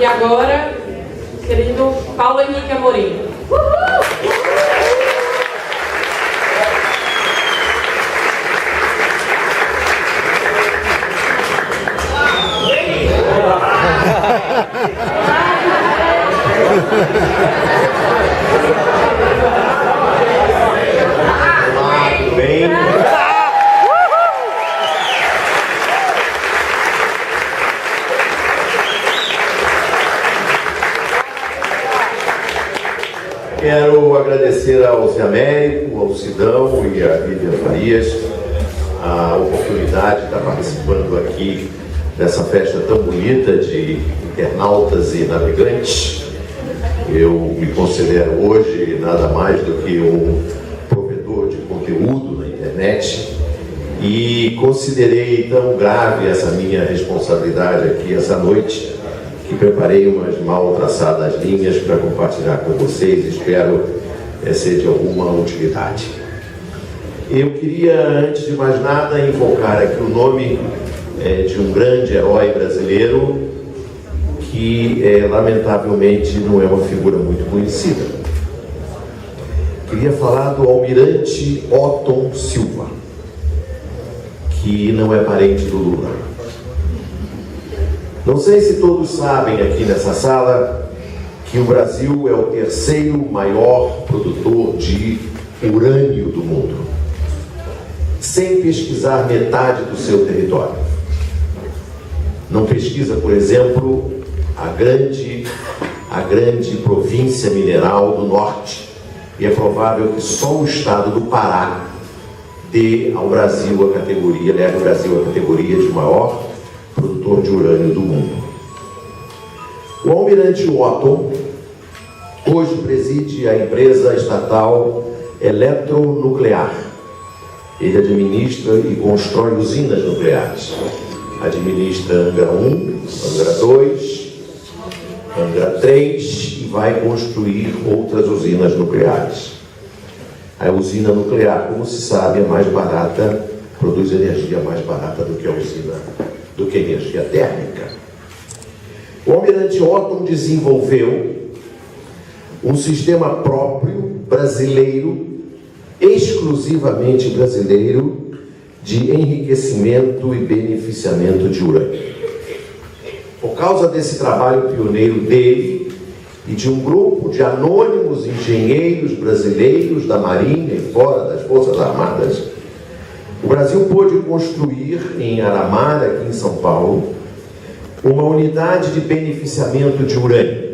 E agora, querido Paulo Henrique Amorim. Bem. Quero agradecer ao Zé Américo, ao Sidão e à Vivian Farias a oportunidade de estar participando aqui dessa festa tão bonita de internautas e navegantes. Eu me considero hoje nada mais do que um provedor de conteúdo na internet e considerei tão grave essa minha responsabilidade aqui essa noite que preparei umas mal traçadas linhas para compartilhar com vocês, espero ser de alguma utilidade. Eu queria, antes de mais nada, invocar aqui o nome de um grande herói brasileiro que, lamentavelmente, não é uma figura muito conhecida. Queria falar do almirante Otton Silva, que não é parente do Lula. Não sei se todos sabem aqui nessa sala que o Brasil é o terceiro maior produtor de urânio do mundo, sem pesquisar metade do seu território. Não pesquisa, por exemplo, a grande província mineral do norte, e é provável que só o estado do Pará dê ao Brasil a categoria, leve ao Brasil a categoria de maior produtor de urânio do mundo. O almirante Otton hoje preside a empresa estatal Eletronuclear. Ele administra e constrói usinas nucleares. Administra Angra 1, Angra 2, Angra 3 e vai construir outras usinas nucleares. A usina nuclear, como se sabe, é mais barata, produz energia mais barata do que a energia térmica. O almirante Otton desenvolveu um sistema próprio, brasileiro, exclusivamente brasileiro, de enriquecimento e beneficiamento de urânio. Por causa desse trabalho pioneiro dele e de um grupo de anônimos engenheiros brasileiros da Marinha e fora das Forças Armadas, o Brasil pôde construir em Aramar, aqui em São Paulo, uma unidade de beneficiamento de urânio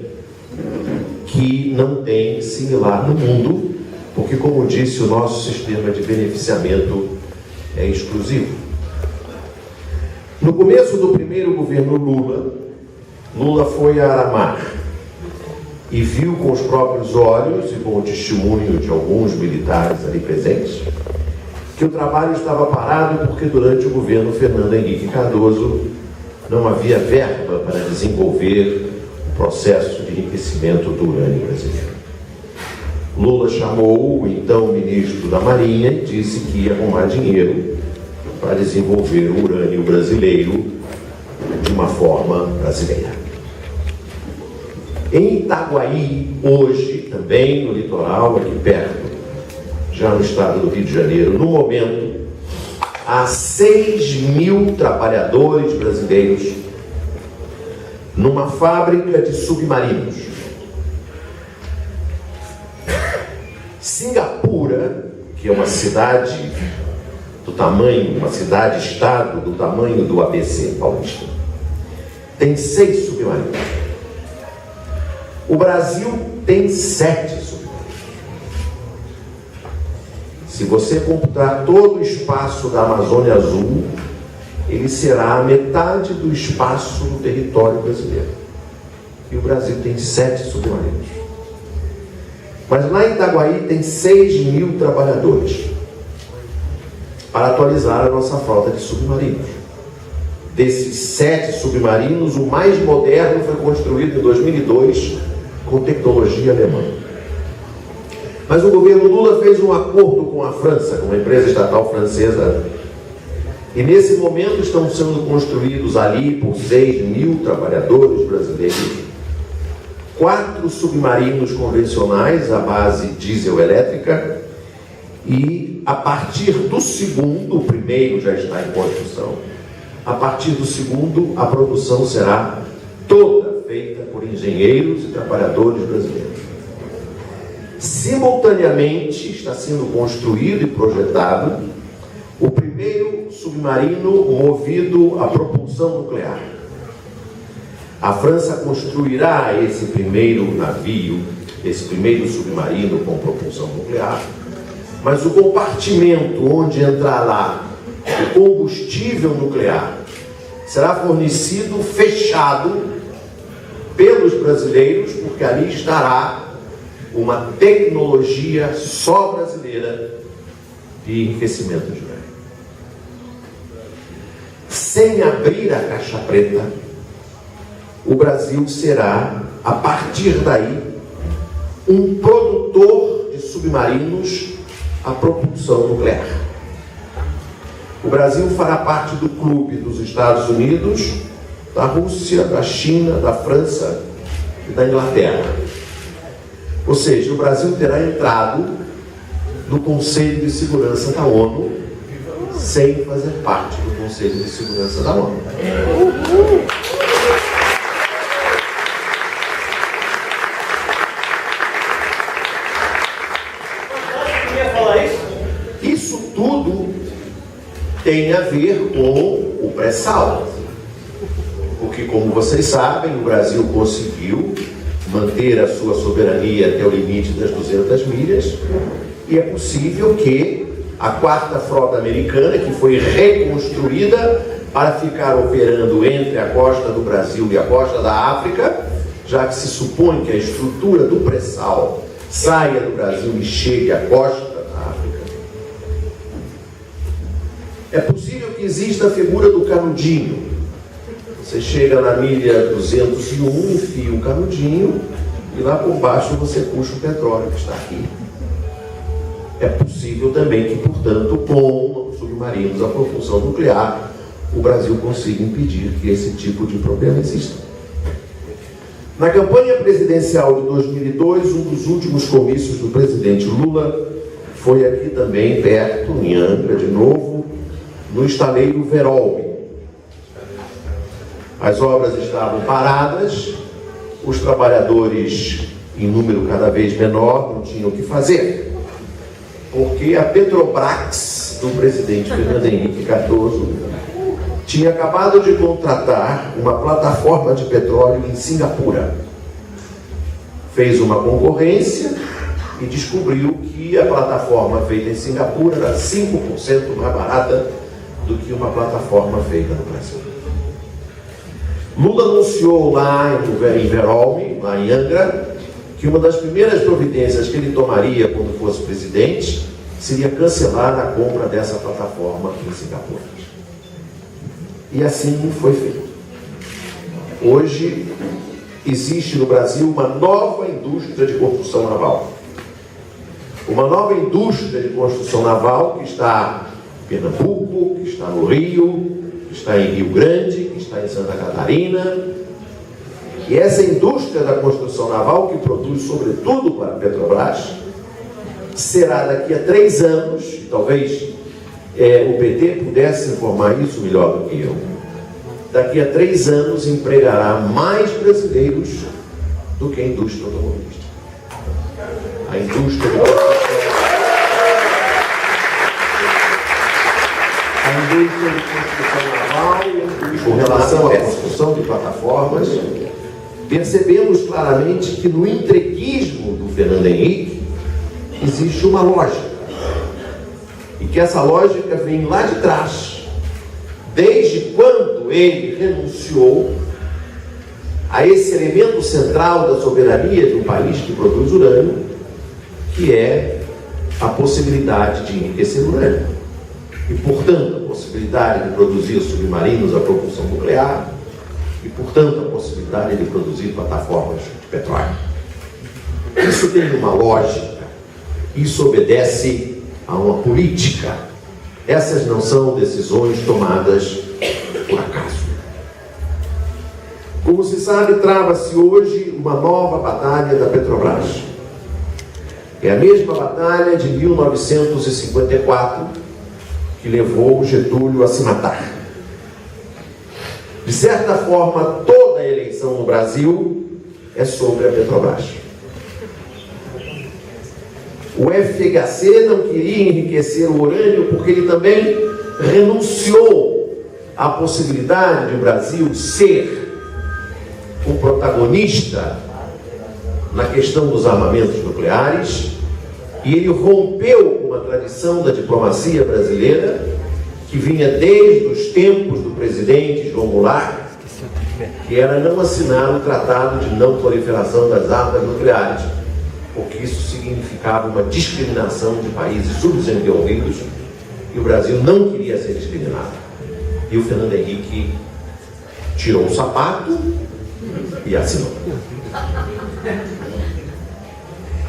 que não tem similar no mundo, porque, como disse, o nosso sistema de beneficiamento é exclusivo. No começo do primeiro governo Lula foi a Aramar e viu com os próprios olhos e com o testemunho de alguns militares ali presentes que o trabalho estava parado porque durante o governo Fernando Henrique Cardoso não havia verba para desenvolver o processo de enriquecimento do urânio brasileiro. Lula chamou o então ministro da Marinha e disse que ia arrumar dinheiro para desenvolver o urânio brasileiro de uma forma brasileira. Em Itaguaí, hoje, também no litoral, aqui perto, já no estado do Rio de Janeiro, no momento, há 6.000 trabalhadores brasileiros numa fábrica de submarinos. Singapura, que é uma cidade do tamanho, uma cidade-estado do tamanho do ABC paulista, tem 6 submarinos. O Brasil tem 7 submarinos. Se você computar todo o espaço da Amazônia Azul, ele será a metade do espaço do território brasileiro. E o Brasil tem 7 submarinos. Mas lá em Itaguaí tem 6.000 trabalhadores para atualizar a nossa frota de submarinos. Desses 7 submarinos, o mais moderno foi construído em 2002 com tecnologia alemã. Mas o governo Lula fez um acordo com a França, com uma empresa estatal francesa, e nesse momento estão sendo construídos ali por 6.000 trabalhadores brasileiros 4 submarinos convencionais à base diesel-elétrica e, a partir do segundo, o primeiro já está em construção, a partir do segundo, a produção será toda feita por engenheiros e trabalhadores brasileiros. Simultaneamente, está sendo construído e projetado o primeiro submarino movido a propulsão nuclear. A França construirá esse primeiro navio, esse primeiro submarino com propulsão nuclear, mas o compartimento onde entrará o combustível nuclear será fornecido fechado pelos brasileiros, porque ali estará uma tecnologia só brasileira de enriquecimento de urânio. Sem abrir a caixa preta, o Brasil será, a partir daí, um produtor de submarinos a propulsão nuclear. O Brasil fará parte do clube dos Estados Unidos, da Rússia, da China, da França e da Inglaterra. Ou seja, o Brasil terá entrado no Conselho de Segurança da ONU sem fazer parte do Conselho de Segurança da ONU. Isso tudo tem a ver com o pré-sal, porque, como vocês sabem, o Brasil conseguiu manter a sua soberania até o limite das 200 milhas, e é possível que a 4ª Frota Americana, que foi reconstruída para ficar operando entre a costa do Brasil e a costa da África, já que se supõe que a estrutura do pré-sal saia do Brasil e chegue à costa da África. É possível que exista a figura do canudinho. Você chega na milha 201, enfia um canudinho e lá por baixo você puxa o petróleo que está aqui. É possível também que, portanto, com submarinos a propulsão nuclear, o Brasil consiga impedir que esse tipo de problema exista. Na campanha presidencial de 2002, um dos últimos comícios do presidente Lula foi aqui também, perto, em Angra, de novo, no estaleiro Verolme. As obras estavam paradas, os trabalhadores, em número cada vez menor, não tinham o que fazer, porque a Petrobras, do presidente Fernando Henrique Cardoso, tinha acabado de contratar uma plataforma de petróleo em Singapura. Fez uma concorrência e descobriu que a plataforma feita em Singapura era 5% mais barata do que uma plataforma feita no Brasil. Lula anunciou lá em Verolme, lá em Angra, que uma das primeiras providências que ele tomaria quando fosse presidente seria cancelar a compra dessa plataforma em Singapura. E assim foi feito. Hoje existe no Brasil uma nova indústria de construção naval. Uma nova indústria de construção naval que está em Pernambuco, que está no Rio, que está em Rio Grande, que está em Santa Catarina. E essa indústria da construção naval, que produz sobretudo para a Petrobras, será daqui a 3 anos, e talvez o PT pudesse informar isso melhor do que eu, daqui a 3 anos empregará mais brasileiros do que a indústria automobilística. A indústria de construção naval, com relação à construção de plataformas, percebemos claramente que no entreguismo do Fernando Henrique existe uma lógica. E que essa lógica vem lá de trás, desde quando ele renunciou a esse elemento central da soberania de um país que produz urânio, que é a possibilidade de enriquecer urânio. E, portanto, a possibilidade de produzir submarinos a propulsão nuclear, e, portanto, a possibilidade de produzir plataformas de petróleo. Isso tem uma lógica, isso obedece a uma política. Essas não são decisões tomadas por acaso. Como se sabe, trava-se hoje uma nova batalha da Petrobras. É a mesma batalha de 1954 que levou Getúlio a se matar. De certa forma, toda a eleição no Brasil é sobre a Petrobras. O FHC não queria enriquecer o urânio porque ele também renunciou à possibilidade de o Brasil ser um protagonista na questão dos armamentos nucleares, e ele rompeu uma tradição da diplomacia brasileira que vinha desde os tempos do presidente João Goulart, que era não assinar o Tratado de Não Proliferação das Armas Nucleares, porque isso significava uma discriminação de países subdesenvolvidos, e o Brasil não queria ser discriminado. E o Fernando Henrique tirou o sapato e assinou.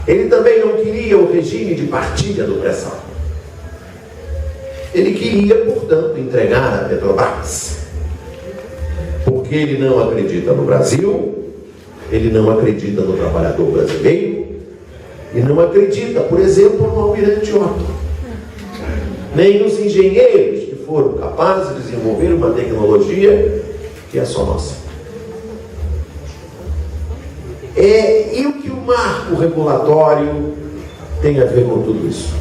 Ele também não queria o regime de partilha do pré-sal. Ele queria, portanto, entregar a Petrobras. Porque ele não acredita no Brasil, ele não acredita no trabalhador brasileiro, e não acredita, por exemplo, no Almirante Otto, nem nos engenheiros que foram capazes de desenvolver uma tecnologia que é só nossa. E o que o marco regulatório tem a ver com tudo isso?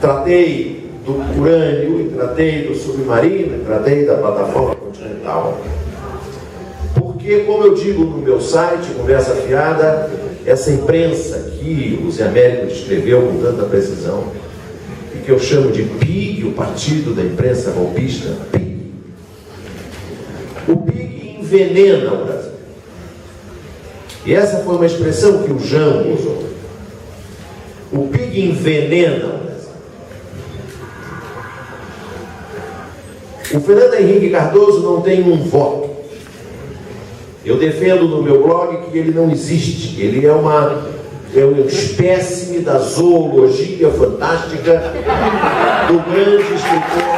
Tratei do urânio, e tratei do submarino, e tratei da plataforma continental. Porque, como eu digo no meu site, Conversa Fiada, essa imprensa que o Zé Américo descreveu com tanta precisão, e que eu chamo de PIG, o Partido da Imprensa Golpista, PIG. O PIG envenena o Brasil. E essa foi uma expressão que o Jango usou. O PIG envenena o Brasil. O Fernando Henrique Cardoso não tem um voto. Eu defendo no meu blog que ele não existe. Ele é uma espécime da zoologia fantástica do grande escritor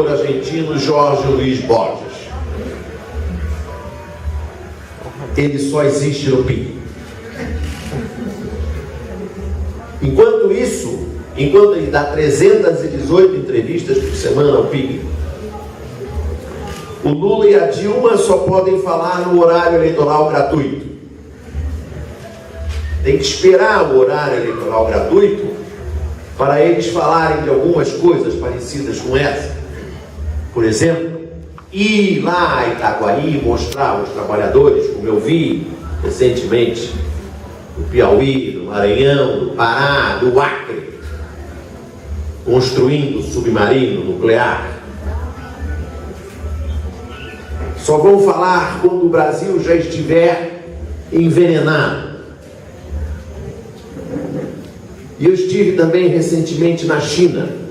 argentino Jorge Luiz Borges. Ele só existe no PIG. Enquanto ele dá 318 entrevistas por semana ao PIG, o Lula e a Dilma só podem falar no horário eleitoral gratuito. Tem que esperar o horário eleitoral gratuito para eles falarem de algumas coisas parecidas com essa. Por exemplo, ir lá a Itaguaí mostrar aos trabalhadores, como eu vi recentemente, do Piauí, do Maranhão, do Pará, do Acre, construindo submarino nuclear. Só vão falar quando o Brasil já estiver envenenado. E eu estive também recentemente na China.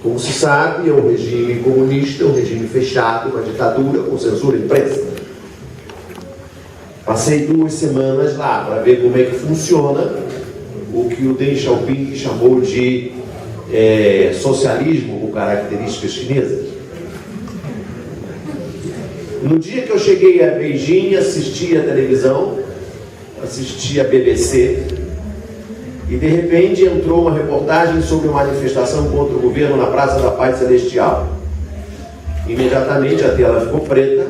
Como se sabe, é um regime comunista, um regime fechado, uma ditadura com censura à imprensa. Passei 2 semanas lá para ver como é que funciona o que o Deng Xiaoping chamou de socialismo com características chinesas. No dia que eu cheguei a Beijing, assisti a televisão, assisti a BBC, e de repente entrou uma reportagem sobre uma manifestação contra o governo na Praça da Paz Celestial. Imediatamente a tela ficou preta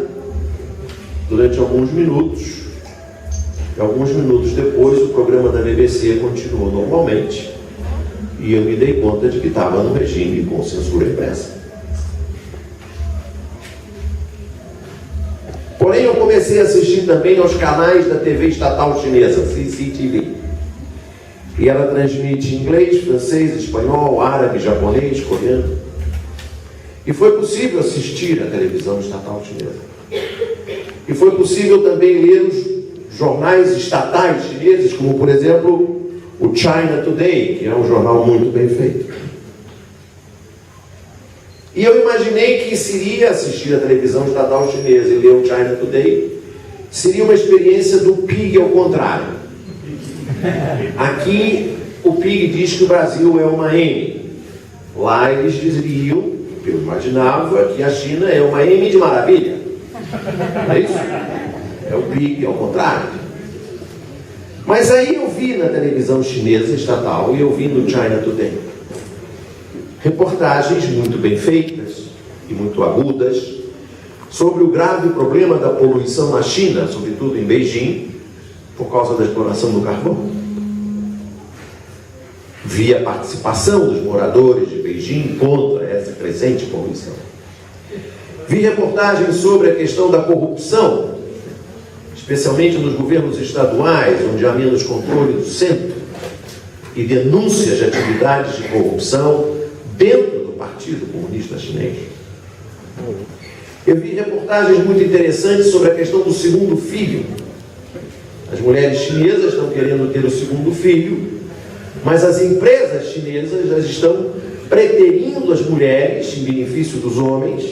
durante alguns minutos. E alguns minutos depois o programa da BBC continuou normalmente. E eu me dei conta de que estava no regime com censura impressa. Porém, eu comecei a assistir também aos canais da TV estatal chinesa, CCTV. E ela transmite inglês, francês, espanhol, árabe, japonês, coreano. E foi possível assistir à televisão estatal chinesa. E foi possível também ler os jornais estatais chineses, como, por exemplo, o China Today, que é um jornal muito bem feito. E eu imaginei que seria assistir à televisão estatal chinesa e ler o China Today seria uma experiência do PIG ao contrário. Aqui, o PIG diz que o Brasil é uma M. Lá eles dizeriam, eu imaginava, que a China é uma M de maravilha. Não é isso? É o PIG ao contrário. Mas aí eu vi na televisão chinesa estatal e eu vi no China Today reportagens muito bem feitas e muito agudas sobre o grave problema da poluição na China, sobretudo em Beijing, por causa da exploração do carvão. Vi a participação dos moradores de Beijing contra essa crescente poluição. Vi reportagens sobre a questão da corrupção, especialmente nos governos estaduais, onde há menos controle do centro, e denúncias de atividades de corrupção dentro do Partido Comunista Chinês. Eu vi reportagens muito interessantes sobre a questão do segundo filho. As mulheres chinesas estão querendo ter o segundo filho, mas as empresas chinesas já estão preterindo as mulheres em benefício dos homens,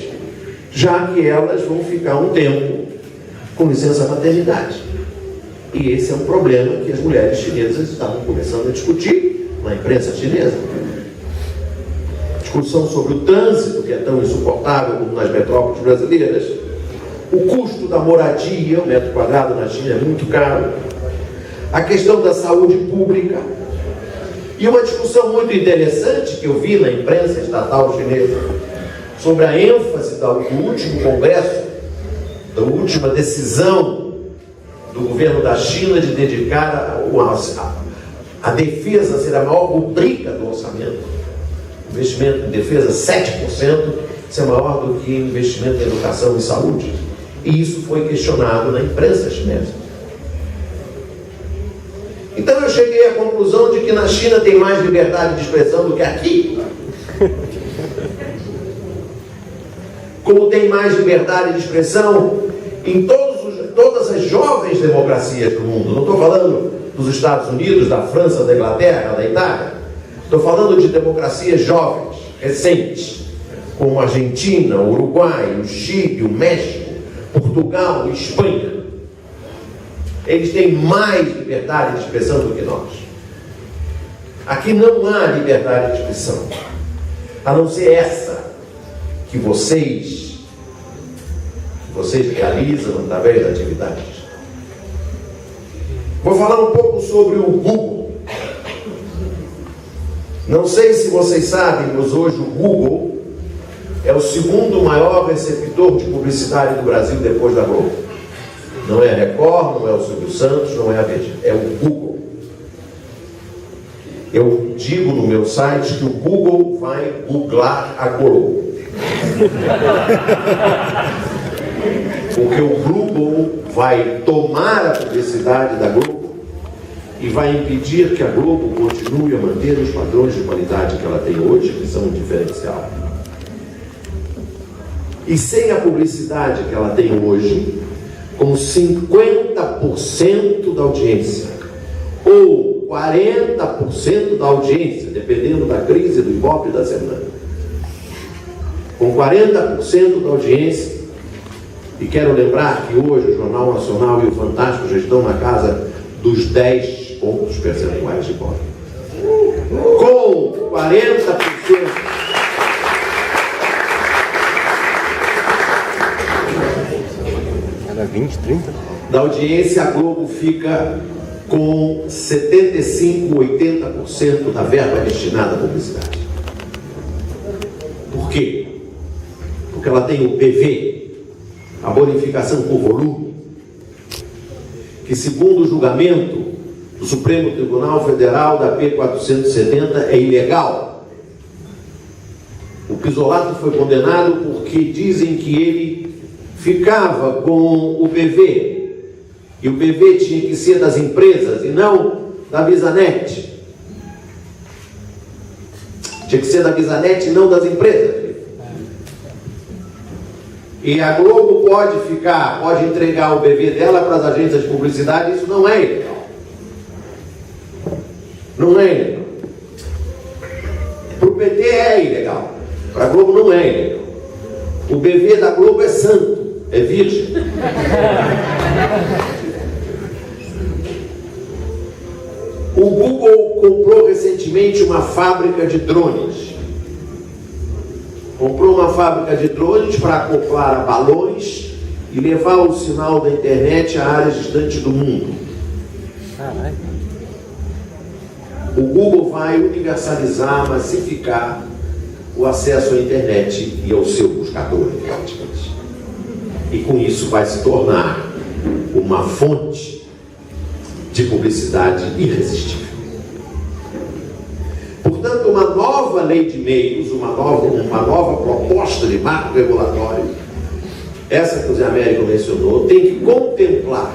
já que elas vão ficar um tempo com licença maternidade. E esse é um problema que as mulheres chinesas estavam começando a discutir na imprensa chinesa. Discussão sobre o trânsito, que é tão insuportável como nas metrópoles brasileiras. O custo da moradia, o metro quadrado na China é muito caro. A questão da saúde pública. E uma discussão muito interessante que eu vi na imprensa estatal chinesa sobre a ênfase do último congresso, da última decisão do governo da China de dedicar a defesa a ser a maior rubrica do orçamento. Investimento em defesa 7%, isso é maior do que investimento em educação e saúde. E isso foi questionado na imprensa chinesa. Então eu cheguei à conclusão de que na China tem mais liberdade de expressão do que aqui. Como tem mais liberdade de expressão em todas as jovens democracias do mundo. Não estou falando dos Estados Unidos, da França, da Inglaterra, da Itália. Estou falando de democracias jovens, recentes, como a Argentina, o Uruguai, o Chile, o México, Portugal e Espanha. Eles têm mais liberdade de expressão do que nós. Aqui não há liberdade de expressão, a não ser essa que vocês realizam através da atividade. Vou falar um pouco sobre o Google. Não sei se vocês sabem, mas hoje o Google é o segundo maior receptor de publicidade do Brasil depois da Globo. Não é a Record, não é o Silvio Santos, não é a Veja, é o Google. Eu digo no meu site que o Google vai googlar a Globo. Porque o Google vai tomar a publicidade da Globo e vai impedir que a Globo continue a manter os padrões de qualidade que ela tem hoje, que são um diferencial. E sem a publicidade que ela tem hoje, com 50% da audiência, ou 40% da audiência, dependendo da crise, do Ibope da semana, com 40% da audiência, e quero lembrar que hoje o Jornal Nacional e o Fantástico já estão na casa dos 10 pontos percentuais de Ibope. Com 40%... Era 20, 30? Da audiência, a Globo fica com 75%, 80% da verba destinada à publicidade. Por quê? Porque ela tem o PV, a bonificação por volume, que segundo o julgamento do Supremo Tribunal Federal da P470 é ilegal. O Pisolato foi condenado porque dizem que ele ficava com o PV, e o PV tinha que ser das empresas e não da Bisanet. Tinha que ser da Bisanet e não das empresas. E a Globo pode entregar o PV dela para as agências de publicidade, isso não é ilegal. Não é ilegal. Para o PT é ilegal, para a Globo não é ilegal. O PV da Globo é santo. é virgem. O Google comprou recentemente uma fábrica de drones. Comprou uma fábrica de drones para acoplar a balões e levar o sinal da internet a áreas distantes do mundo. O Google vai universalizar, massificar o acesso à internet e ao seu buscador, evidentemente. E com isso vai se tornar uma fonte de publicidade irresistível. Portanto, uma nova lei de meios, uma nova proposta de marco regulatório, essa que o Zé Américo mencionou, tem que contemplar,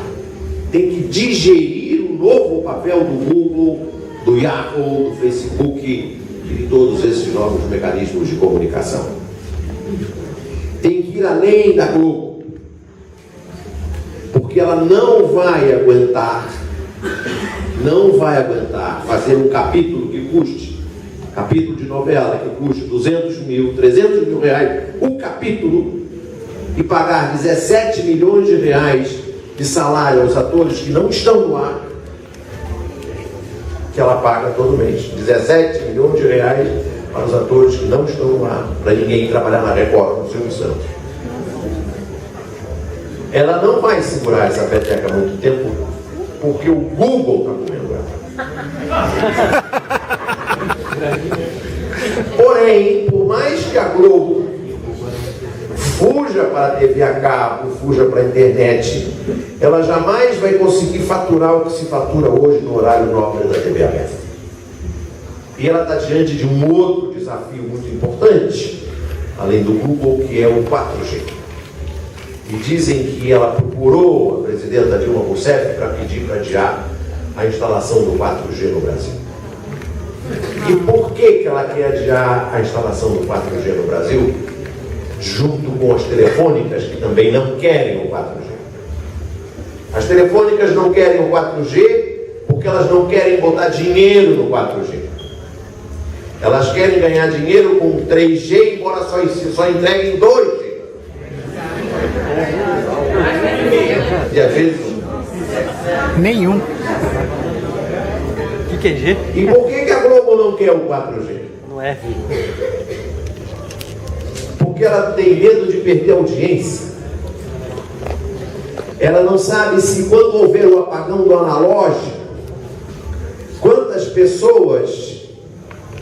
tem que digerir o novo papel do Google, do Yahoo, do Facebook e de todos esses novos mecanismos de comunicação. Tem que ir além da Globo, porque ela não vai aguentar fazer um capítulo que custe, capítulo de novela que custe 200 mil, 300 mil reais o capítulo, e pagar 17 milhões de reais de salário aos atores que não estão no ar, que ela paga todo mês. 17 milhões de reais para os atores que não estão no ar, para ninguém trabalhar na Record, no Silvio Santos. Ela não vai segurar essa peteca há muito tempo, porque o Google está comendo ela. Porém, por mais que a Globo fuja para a TV a cabo, fuja para a internet, ela jamais vai conseguir faturar o que se fatura hoje no horário nobre da TV aberta. E ela está diante de um outro desafio muito importante, além do Google, que é o 4G. E dizem que ela procurou a presidenta Dilma Rousseff para pedir para adiar a instalação do 4G no Brasil. E por que ela quer adiar a instalação do 4G no Brasil? Junto com as telefônicas, que também não querem o 4G. As telefônicas não querem o 4G porque elas não querem botar dinheiro no 4G. Elas querem ganhar dinheiro com 3G, embora só entreguem 2G. E às vezes nenhum. O que é G? E por que a Globo não quer o 4G? Não é. Porque ela tem medo de perder audiência. Ela não sabe se quando houver o apagão do analógico, quantas pessoas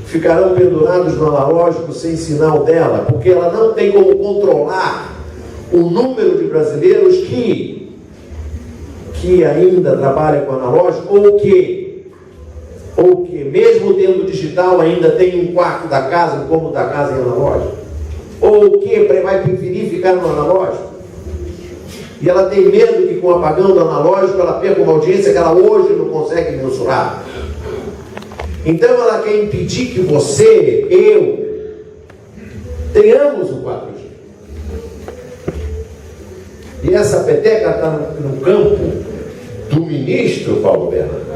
ficarão penduradas no analógico sem sinal dela, porque ela não tem como controlar o número de brasileiros que ainda trabalham com analógico, ou que mesmo tendo digital ainda tem um quarto da casa, um cômodo da casa em analógico, ou que vai preferir ficar no analógico. E ela tem medo que com o apagão do analógico ela perca uma audiência que ela hoje não consegue mensurar. Então ela quer impedir que você, eu, tenhamos o 4G. E essa peteca está no campo do ministro Paulo Bernardo.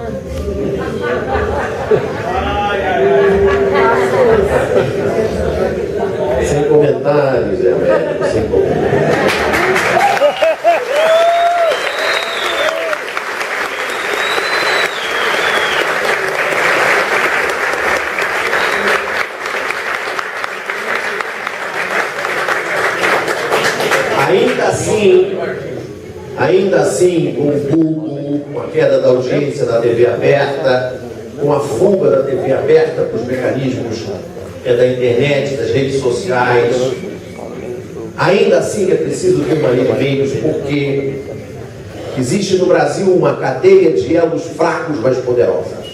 Sem comentários, Zé Américo, sem comentários. Ainda assim, com o Google, com a queda da audiência da TV aberta, com a fuga da TV aberta para os mecanismos da internet, das redes sociais, ainda assim é preciso ter uma lei de meios, porque existe no Brasil uma cadeia de elos fracos, mas poderosa.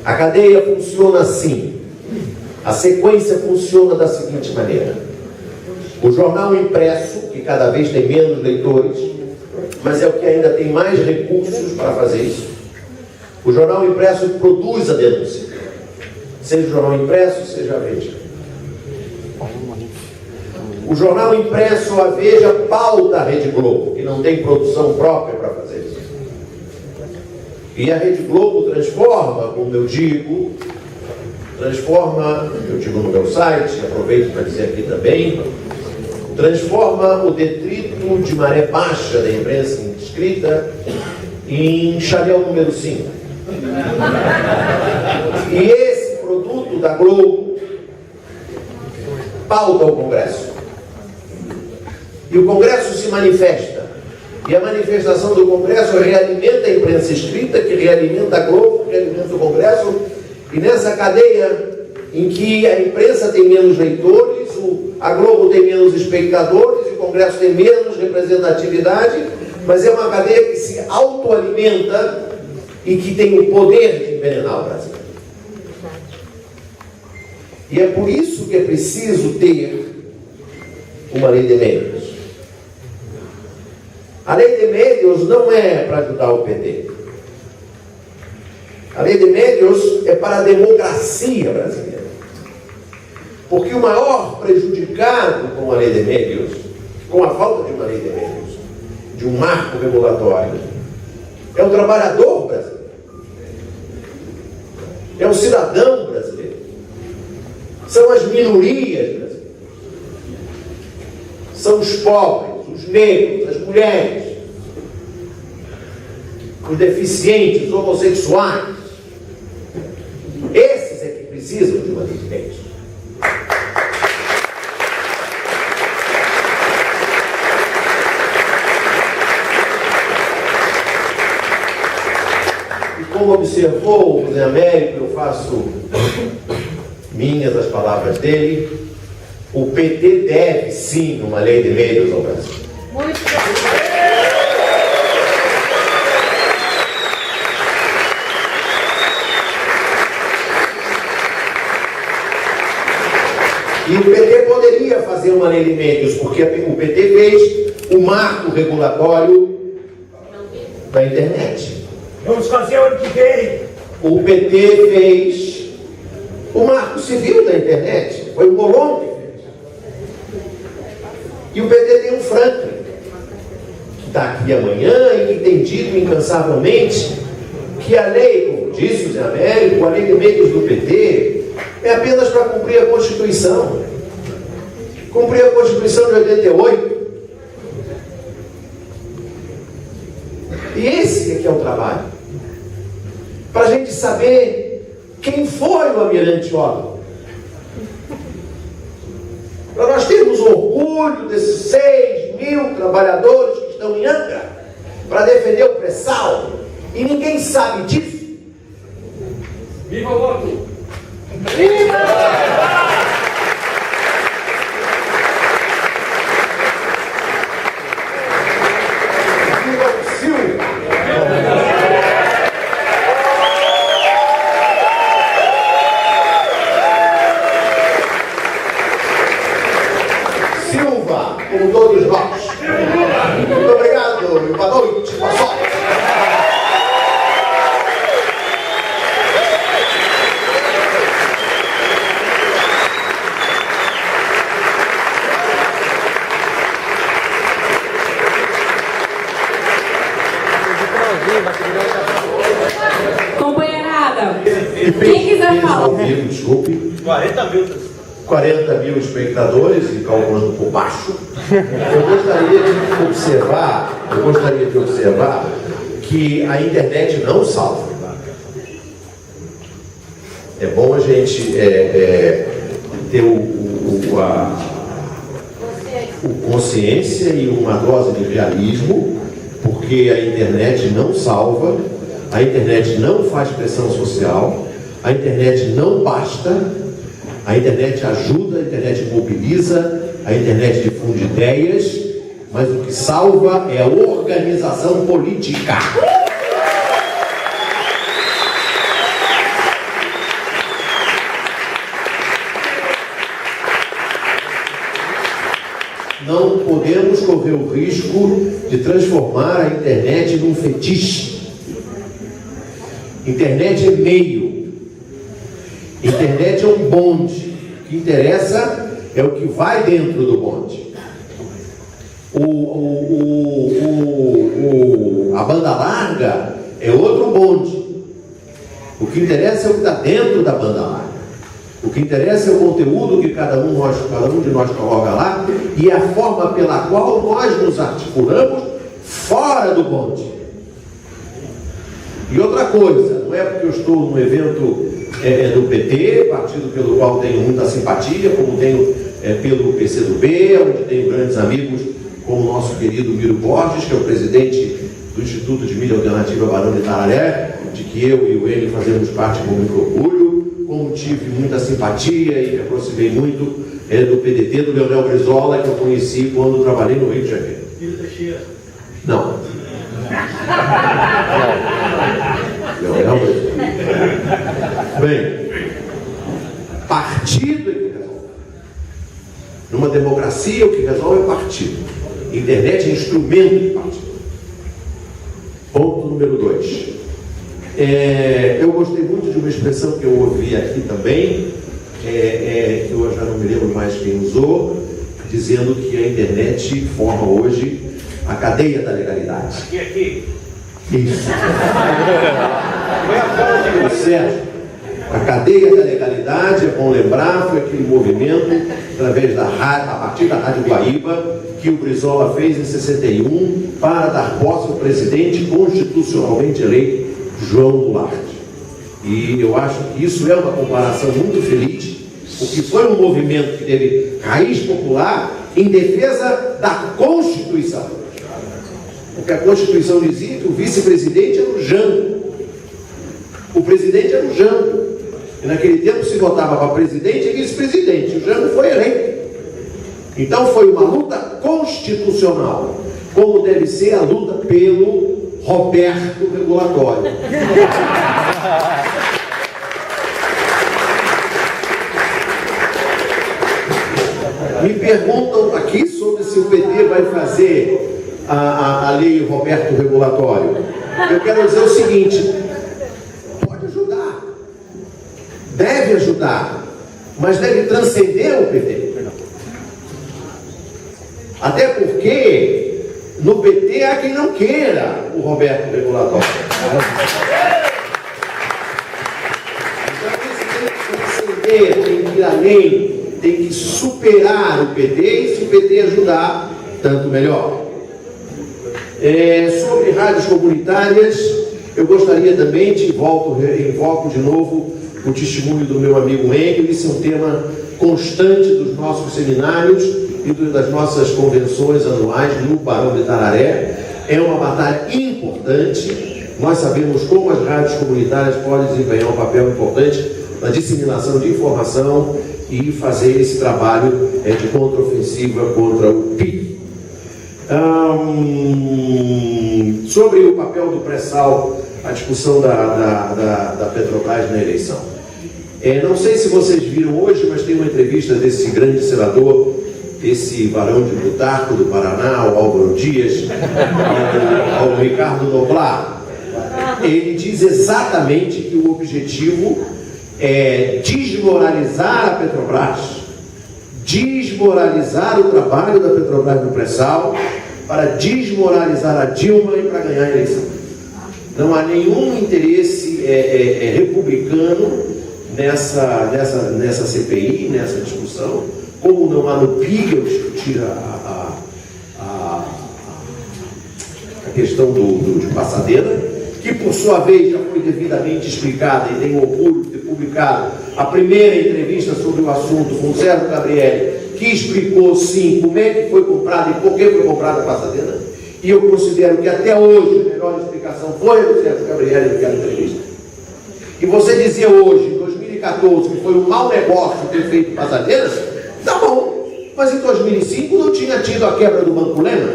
A cadeia funciona assim. A sequência funciona da seguinte maneira: o jornal impresso, que cada vez tem menos leitores, mas é o que ainda tem mais recursos para fazer isso. O jornal impresso produz a denúncia. Seja o jornal impresso, seja a Veja. O jornal impresso, a Veja, pauta a Rede Globo, que não tem produção própria para fazer isso. E a Rede Globo transforma, como eu digo no meu site, aproveito para dizer aqui também, transforma o detrito grito de maré baixa da imprensa escrita em Chanel número 5. E esse produto da Globo pauta o Congresso. E o Congresso se manifesta. E a manifestação do Congresso realimenta a imprensa escrita, que realimenta a Globo, que realimenta o Congresso. E nessa cadeia em que a imprensa tem menos leitores, a Globo tem menos espectadores, e o Congresso tem menos representatividade, mas é uma cadeia que se autoalimenta e que tem o poder de envenenar o Brasil. E é por isso que é preciso ter uma lei de meios. A lei de meios não é para ajudar o PT. A lei de meios é para a democracia brasileira. Porque o maior prejudicado com a lei de meios, com a falta de uma lei de meios, de um marco regulatório, é o trabalhador brasileiro. É o cidadão brasileiro. São as minorias brasileiras. São os pobres, os negros, as mulheres, os deficientes, os homossexuais. Esses é que precisam de uma lei de meios. E como observou o Zé Américo, eu faço minhas as palavras dele, o PT deve sim uma lei de meios ao Brasil. Muito bem. E o PT poderia fazer uma lei de meios, porque o PT fez o marco regulatório da internet. Vamos fazer o ano que vem. O PT fez o marco civil da internet. Foi o Colombo que fez. E o PT tem um Franklin, que está aqui amanhã e que tem dito incansavelmente que a lei, como disse o Zé Américo, a lei de meios do PT é apenas para cumprir a Constituição. Cumprir a Constituição de 88. E esse é que é o trabalho. Para a gente saber quem foi o Almirante Olo. Para nós termos orgulho desses 6.000 trabalhadores que estão em Angra para defender o pré-sal. E ninguém sabe disso. Viva o voto! Viva! Silva, como todos nós. Muito obrigado e boa noite. Boa sorte. Companheirada, quem quiser falar. Ao vivo, desculpe. 40 mil espectadores e calculando por baixo. Eu gostaria de observar que a internet não salva. É bom a gente ter consciência e uma dose de realismo, porque a internet não salva, a internet não faz pressão social, a internet não basta. A internet ajuda, a internet mobiliza, a internet difunde ideias, mas o que salva é a organização política. Não podemos correr o risco de transformar a internet num fetiche. Internet é meio. Internet é um bonde. O que interessa é o que vai dentro do bonde. A banda larga é outro bonde. O que interessa é o que está dentro da banda larga. O que interessa é o conteúdo que cada um de nós coloca lá e a forma pela qual nós nos articulamos fora do bonde. E outra coisa, não é porque eu estou num evento do PT, partido pelo qual tenho muita simpatia, como tenho pelo PCdoB, onde tenho grandes amigos, como o nosso querido Miro Borges, que é o presidente do Instituto de Mídia Alternativa Barão de Itararé, de que eu e o ele fazemos parte com muito orgulho, como tive muita simpatia e me aproximei muito do PDT, do Leonel Brizola, que eu conheci quando trabalhei no Rio de Janeiro. Não. Leonel Brizola. Bem, partido é que resolve. Numa democracia, o que resolve é partido. Internet é instrumento de partido. Ponto número 2. Eu gostei muito de uma expressão que eu ouvi aqui também, que eu já não me lembro mais quem usou, dizendo que a internet forma hoje a cadeia da legalidade. Aqui. Isso. Certo. A cadeia da legalidade, é bom lembrar, foi aquele movimento através da rádio, a partir da Rádio Guaíba, que o Brizola fez em 61 para dar posse ao presidente constitucionalmente eleito João Goulart. E eu acho que isso é uma comparação muito feliz, porque foi um movimento que teve raiz popular em defesa da Constituição. Porque a Constituição dizia que o vice-presidente era o Jango. O presidente era o Jango. E naquele tempo se votava para presidente e vice-presidente. O Jango foi eleito. Então foi uma luta constitucional, como deve ser a luta pelo Roberto regulatório. Me perguntam aqui sobre se o PT vai fazer a lei Roberto regulatório. Eu quero dizer o seguinte: pode ajudar, deve ajudar, mas deve transcender o PT. Até porque no PT há quem não queira o Roberto regulatório. Então tem que transcender, tem que ir além, tem que superar o PT, e se o PT ajudar, tanto melhor. Sobre rádios comunitárias, eu gostaria também de invoco de novo o testemunho do meu amigo Engel. Isso é um tema constante dos nossos seminários e das nossas convenções anuais no Barão de Itararé. É uma batalha importante. Nós sabemos como as rádios comunitárias podem desempenhar um papel importante na disseminação de informação e fazer esse trabalho de contraofensiva contra o PIB. Sobre o papel do pré-sal, a discussão da Petrobras na eleição. Não sei se vocês viram hoje, mas tem uma entrevista desse grande senador, esse varão de Butarco do Paraná, ao Álvaro Dias, ao Ricardo Noblar. Ele diz exatamente que o objetivo é desmoralizar a Petrobras, desmoralizar o trabalho da Petrobras no pré-sal, para desmoralizar a Dilma e para ganhar a eleição. Não há nenhum interesse republicano nessa CPI, nessa discussão, como não há no PIG ao discutir a questão de Passadeira, que por sua vez já foi devidamente explicada, e tenho orgulho de ter publicado a primeira entrevista sobre o assunto com o Sérgio Gabrielli, que explicou sim como é que foi comprada e por que foi comprada a Passadeira. E eu considero que até hoje a melhor explicação foi a do Sérgio Gabrielli naquela entrevista. E você dizia hoje, em 2014, que foi um mau negócio ter feito Passadeiras, tá bom, mas em 2005 não tinha tido a quebra do Banco Lema,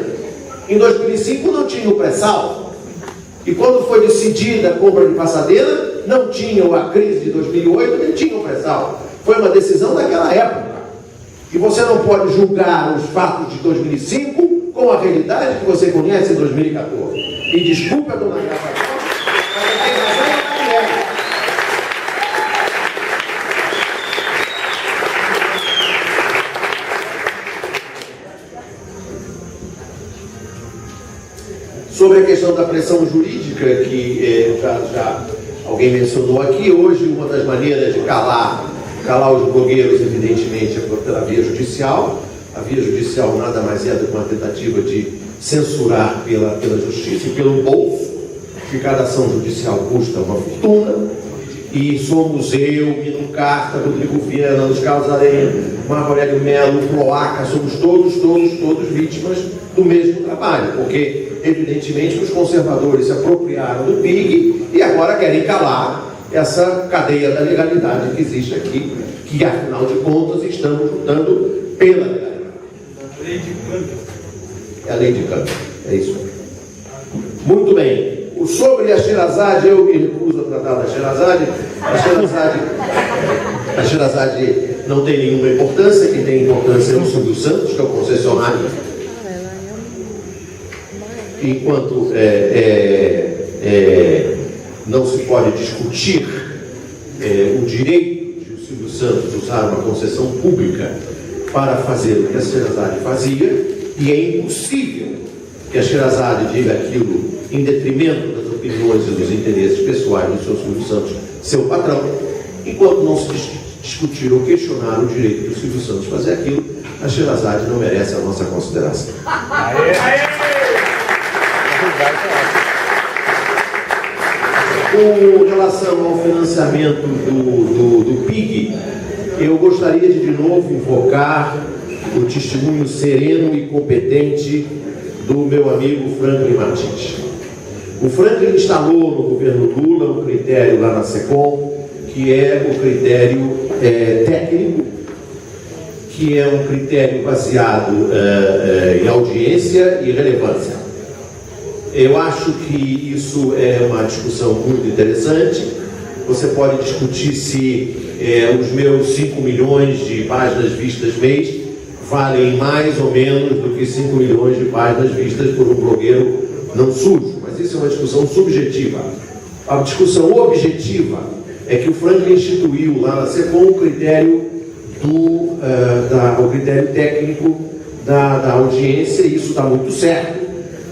em 2005 não tinha o pré-sal, e quando foi decidida a compra de Passadeira, não tinha a crise de 2008, nem tinha o pré-sal. Foi uma decisão daquela época. E você não pode julgar os fatos de 2005 com a realidade que você conhece em 2014. E desculpa, dona Graça, mas tem razão na mulher. Sobre a questão da pressão jurídica, que já alguém mencionou aqui, hoje uma das maneiras de calar calar os blogueiros, evidentemente, é pela via judicial. A via judicial nada mais é do que uma tentativa de censurar pela justiça e pelo bolso, que cada ação judicial custa uma fortuna. E somos eu, Mino Carta, Rodrigo Viana, Luiz Carlos Aranha, Marco Aurélio Melo, Cloaca, somos todos vítimas do mesmo trabalho, porque evidentemente os conservadores se apropriaram do PIG e agora querem calar essa cadeia da legalidade que existe aqui, que afinal de contas estamos lutando pela legalidade. É a lei de Câmbio, é isso. Muito bem. Sobre a Sherazade, eu me recuso a tratar da Sherazade. A Sherazade não tem nenhuma importância. Quem tem importância é o Silvio Santos, que é o concessionário. Enquanto não se pode discutir o direito de o Silvio Santos usar uma concessão pública para fazer o que a Sherazade fazia, e é impossível que a Sherazade diga aquilo em detrimento das opiniões e dos interesses pessoais do seu Silvio Santos, seu patrão, enquanto não se discutir ou questionar o direito do Silvio Santos fazer aquilo, a Sherazade não merece a nossa consideração. Com relação ao financiamento do PIG, eu gostaria de novo invocar o testemunho sereno e competente do meu amigo Franklin Martins. O Franklin instalou no governo Lula um critério lá na SECOM, que é o critério técnico, que é um critério baseado em audiência e relevância. Eu acho que isso é uma discussão muito interessante. Você pode discutir se os meus 5 milhões de páginas vistas mês valem mais ou menos do que 5 milhões de páginas vistas por um blogueiro não sujo. Mas isso é uma discussão subjetiva. A discussão objetiva é que o Franklin instituiu lá na SECOM o critério, o critério técnico da audiência, e isso está muito certo,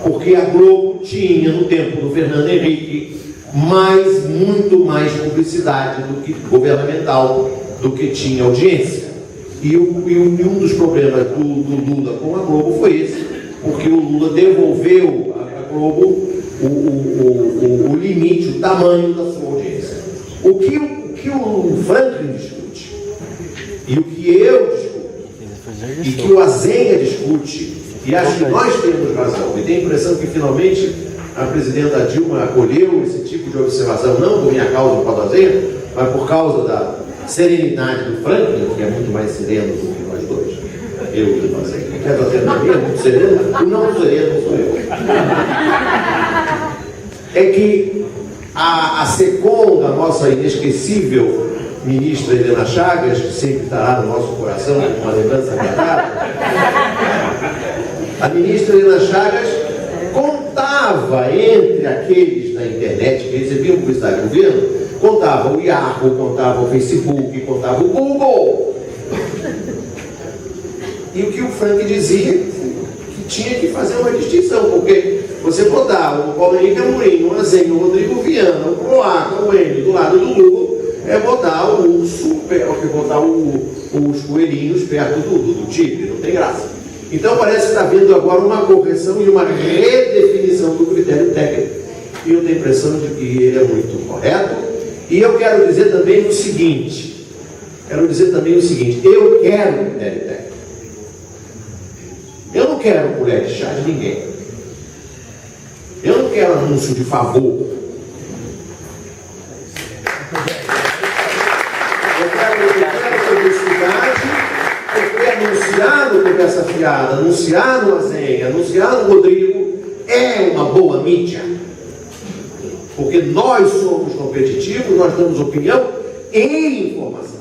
porque a Globo tinha, no tempo do Fernando Henrique, muito mais publicidade governamental do que tinha audiência. E um dos problemas do Lula com a Globo foi esse, porque o Lula devolveu à Globo o limite, o tamanho da sua audiência. O que o Franklin discute, e o que eu discuto, e que o Azenha discute, e acho que nós temos razão, e tenho a impressão que finalmente a presidenta Dilma acolheu esse tipo de observação, não por minha causa, por causa do Azenha, mas por causa da serenidade do Franklin, que é muito mais sereno do que nós dois. Eu e o Azenha. Quer dizer, também é muito sereno, o não sereno sou eu. É que a SECOM da nossa inesquecível ministra Helena Chagas, que sempre estará no nosso coração com uma lembrança agradável, a ministra Helena Chagas contava entre aqueles da internet que recebiam publicidade do governo, contava o Yahoo, contava o Facebook, contava o Google. E o que o Frank dizia, que tinha que fazer uma distinção, porque você botar o Paulo Henrique Amorim, o Azenha, o Rodrigo Viana, o Cloaca, o N do lado do Google, é botar o urso, botar os coelhinhos perto do tigre, não tem graça. Então parece que está havendo agora uma correção e uma redefinição do critério técnico. E eu tenho a impressão de que ele é muito correto. E eu quero dizer também o seguinte, eu quero critério técnico. Eu não quero colher de chá de ninguém. Eu não quero anúncio de favor. Eu quero publicidade, porque anunciar no Conversa Fiada, anunciar no Azenha, anunciar no Rodrigo é uma boa mídia. Porque nós somos competitivos, nós damos opinião e informação.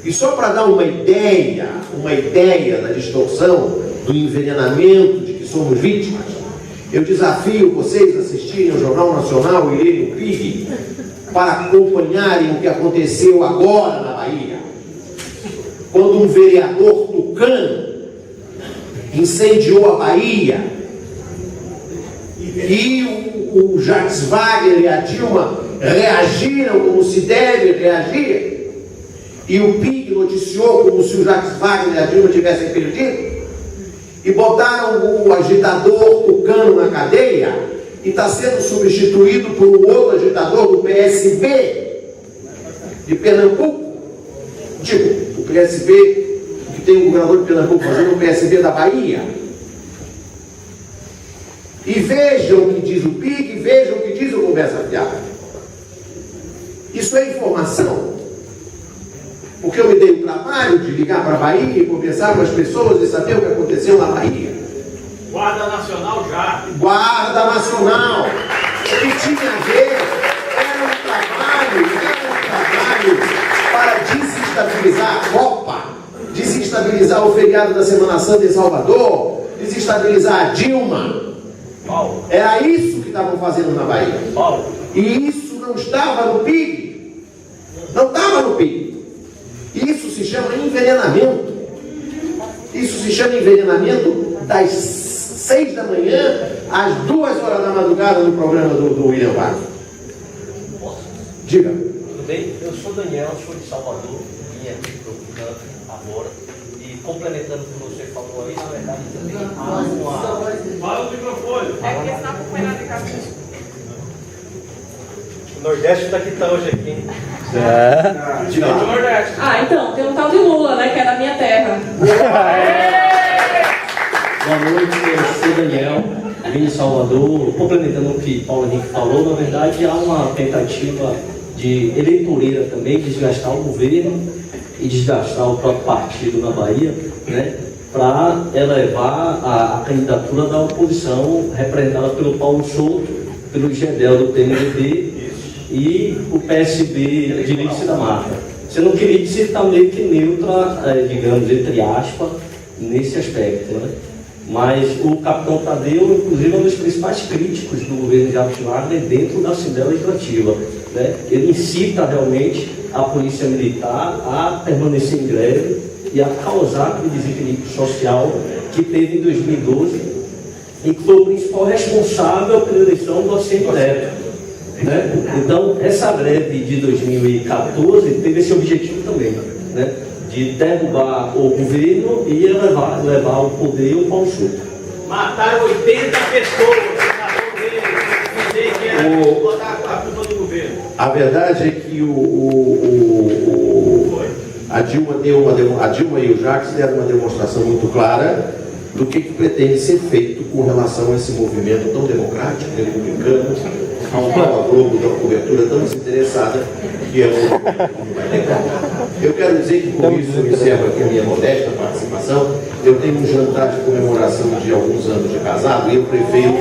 E só para dar uma ideia da distorção, do envenenamento de que somos vítimas, eu desafio vocês a assistirem ao Jornal Nacional e lerem o PIG para acompanharem o que aconteceu agora na Bahia, quando um vereador tucano incendiou a Bahia e o Jacques Wagner e a Dilma reagiram como se deve reagir. e o PIG noticiou como se o Jacques Wagner e a Dilma tivessem perdido, e botaram o agitador Tucano na cadeia, e está sendo substituído por um outro agitador do PSB de Pernambuco. Tipo, o PSB que tem o governador de Pernambuco fazendo o PSB da Bahia. E vejam o que diz o PIG, vejam o que diz o Conversa Fiada. Isso é informação. Porque eu me dei o trabalho de ligar para a Bahia e conversar com as pessoas e saber o que aconteceu na Bahia. Guarda Nacional já. Guarda Nacional. O que tinha a ver era um trabalho para desestabilizar a Copa, desestabilizar o feriado da Semana Santa em Salvador, desestabilizar a Dilma. Paulo. Era isso que estavam fazendo na Bahia. Paulo. E isso não estava no PIB. Não estava no PIB. Isso se chama envenenamento. Isso se chama envenenamento das 6 da manhã às 2 horas da madrugada no programa do William Wagner. Diga. Tudo bem? Eu sou Daniel, sou de Salvador, vim aqui procurando agora. E complementando o que você falou aí, na verdade também há uma... Fala o microfone. É porque senão acompanhar de casa. O Nordeste está aqui tá hoje aqui, hein? Diga. Nordeste. Ah, então, tem um tal de Lula, né? Que é da minha terra. Boa noite, eu sou Daniel, vim de Salvador. Complementando o que Paulo Henrique falou, na verdade há uma tentativa de eleitoreira também, desgastar o governo e desgastar o próprio partido na Bahia, né, para elevar a candidatura da oposição, representada pelo Paulo Souto, pelo Gedel do PMDB e o PSB de Lídice da Mata. Você não queria dizer que está meio que neutra, digamos, entre aspas, nesse aspecto, né? Mas o capitão Tadeu, inclusive, é um dos principais críticos do governo de Jacques Wagner dentro da Assembleia Legislativa, né? Ele incita realmente a polícia militar a permanecer em greve e a causar aquele desequilíbrio social que teve em 2012 e que foi o principal responsável pela eleição do Assento Neto, né? Então, essa greve de 2014 teve esse objetivo também, né? De derrubar o governo e levar o poder ao Paulo Souto. Mataram 80 pessoas na rua dele. Dizer que era botar a culpa do governo. A verdade é que a Dilma e o Jacques deram uma demonstração muito clara do que pretende ser feito com relação a esse movimento tão democrático, republicano, ao qual a Globo dá uma cobertura tão desinteressada que é o... Eu quero dizer que com isso eu encerro aqui a minha modesta participação. Eu tenho um jantar de comemoração de alguns anos de casado e eu prefiro